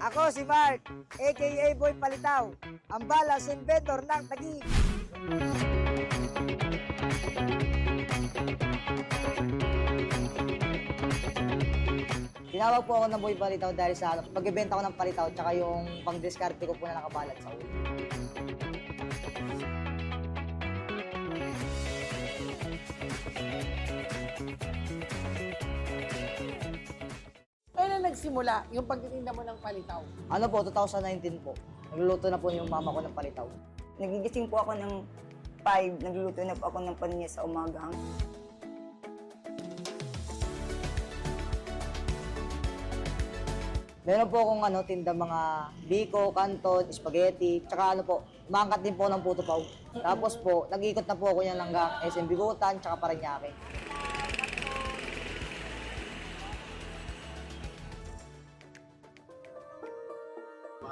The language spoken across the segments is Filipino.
Ako si Mark, aka Boy Palitaw, ang balas inventor ng Taguig. Tinawag po ako ng Boy Palitaw dahil sa pagbebenta ko ng palitaw tsaka yung pang-discarte ko po na nakabalat sa ulo. Kailan nagsimula yung pagtitinda mo ng palitaw? Ano po, 2019 po. Nagluluto na po yung mama ko ng palitaw. Nagigising po ako ng 5, nagluluto na po ako ng paninya sa umaga. Meron po akong tinda mga biko, canton, spaghetti, tsaka po, umaangkat din po ng puto paw. Tapos po, nag-ikot na po ako yan hanggang SM Bigutan, tsaka Parañaque.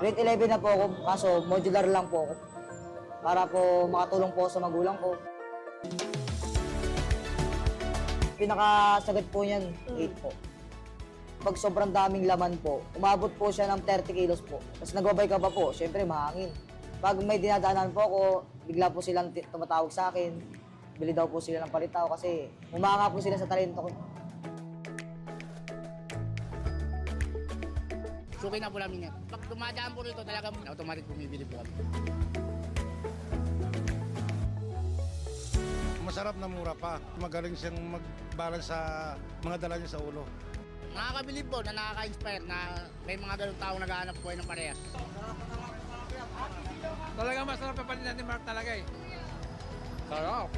Grade 11 na po ako, kaso modular lang po ako. Para po makatulong po sa magulang ko. Pinakasagad po niyan, 8 po. Pag sobrang daming laman po, umabot po siya ng 30 kilos po. Tapos nagbabay ka pa po, syempre mahangin. Pag may dinadaanan po ako, bigla po silang tumatawag sa akin. Bili daw po sila ng palitaw kasi umanga po sila sa talento ko. Suki na po namin yan. Pag dumadaan po rito, talagang automatic bumibili po kami. Masarap na mura pa. Magaling siyang mag-balance sa mga dala niya sa ulo. Nakakabilib po na nakaka-inspire na may mga ganong taong naghahanap po ng parehas. Talaga masarap pa panin ni Mark talaga eh. Sarap.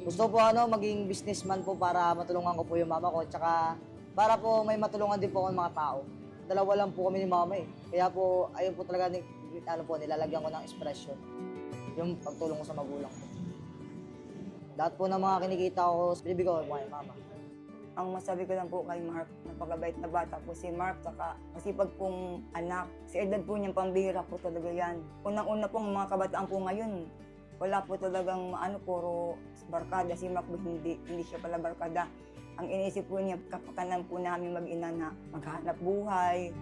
Gusto po maging businessman po para matulungan ko po yung mama ko. Tsaka para po may matulungan din po ako ng mga tao. Dalawa lang po kami ni mama eh. Kaya po, ayun po talaga, nilalagyan ko ng expression. Yung pagtulong ko sa magulang ko. Lahat po ng mga kinikita ko, binibigay ko kay mama. Ang masabi ko lang po kay Mark, napakabait na bata po si Mark, saka masipag pong anak. Si edad po niyang pambihira po talaga yan. Unang-una pong mga kabataan po ngayon, wala po talagang puro barkada. Si Mark po hindi siya pala barkada. Ang iniisip po niya, kapakanan po namin mag-ina na maghanap buhay.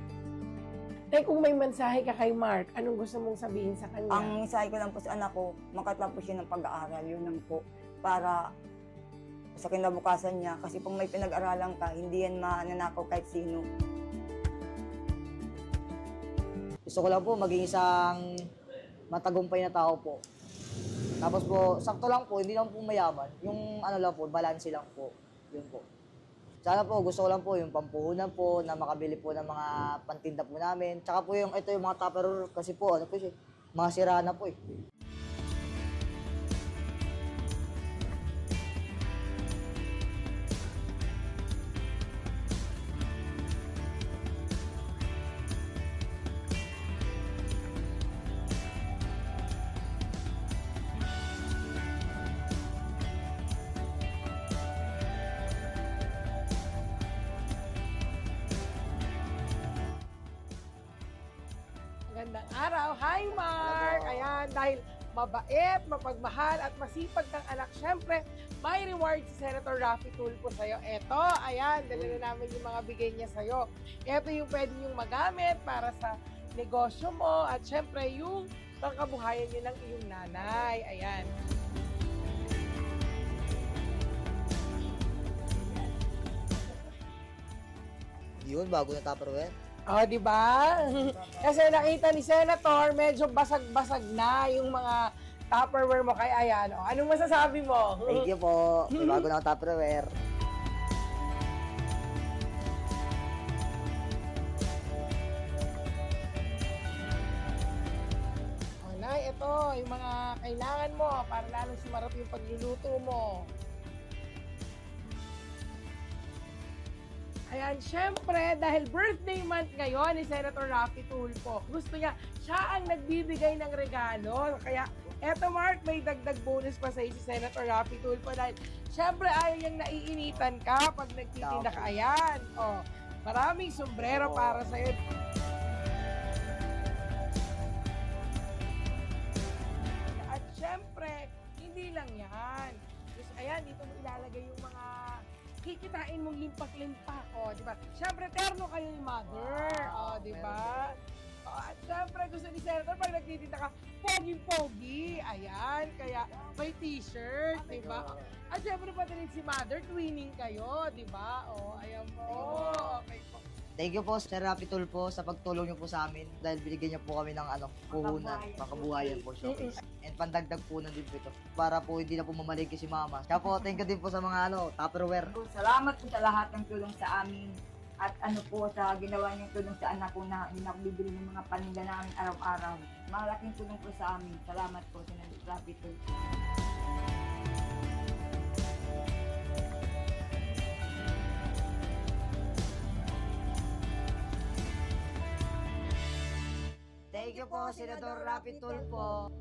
Kung may mensahe ka kay Mark, anong gusto mong sabihin sa kanya? Ang mensahe ko lang po sa anak ko, makatapos siya ng pag-aaral, yun lang po. Para sa kinabukasan niya, kasi pag may pinag-aralan ka, hindi yan mananakaw kahit sino. Gusto ko lang po maging isang matagumpay na tao po. Tapos po, sakto lang po, hindi lang po mayaman. Yung lang po, balanse lang po. Yun po. Sana po, gusto ko lang po yung pampuhunan po, na makabili po ng mga pantinda po namin. Tsaka po ito yung mga tupperware, kasi po, mga sira na po eh. Magandang araw. Hi, Mark! Ayan, dahil mabait, mapagmahal, at masipag kang anak, syempre, may reward si Senator Raffy Tulfo sa'yo. Eto, ayan, dala na namin yung mga bigay niya sa'yo. Eto yung pwede niyong magamit para sa negosyo mo at syempre yung pangkabuhayan niyo ng iyong nanay. Ayan. Yun, bago na tupperware. Oh, di ba? Kasi nakita ni Senator, medyo basag-basag na yung mga Tupperware mo kay ayan. Oh, anong masasabi mo? Thank you po. May bago na tupperware. Oh, Nay, ito yung mga kailangan mo para lalong sumarap yung pagluluto mo. Ayan, syempre, dahil birthday month ngayon ni Senator Raffy Tulfo, gusto niya, siya ang nagbibigay ng regalo. Kaya, eto Mark, may dagdag bonus pa sa si Senator Raffy Tulfo dahil syempre ayaw niyang naiinitan ka pag nagtitinda ka. Ayan, oh, maraming sombrero para sa'yo. At syempre, hindi lang yan. Ayan, dito mo ilalagay yung mga kikitain mong limpak-limpak, di ba? Siyempre, terno kayo ni Mother, di ba? At siyempre, gusto ni Senator, pag nagtitinda ka, pogi-pogi, ayan, kaya may t-shirt, di ba? At siyempre, pati rin si Mother, twinning kayo, di ba? Ayan po, okay po. Thank you po, Sir Rapi Tulfo, sa pagtulong niyo po sa amin dahil binigyan niyo po kami ng puhunan, pangkabuhayan po showcase. And pandagdag po din po ito para po hindi na po mamalingki si Mama. Kaya po, thank you din po sa mga Tupperware. Salamat po sa lahat ng tulong sa amin. At sa ginawa niyong tulong sa anak ko na bibili ng mga paninda namin araw-araw. Malaking tulong po sa amin. Salamat po sa Rapi Tulfo. Thank you po, Senador Rapi Tulfo.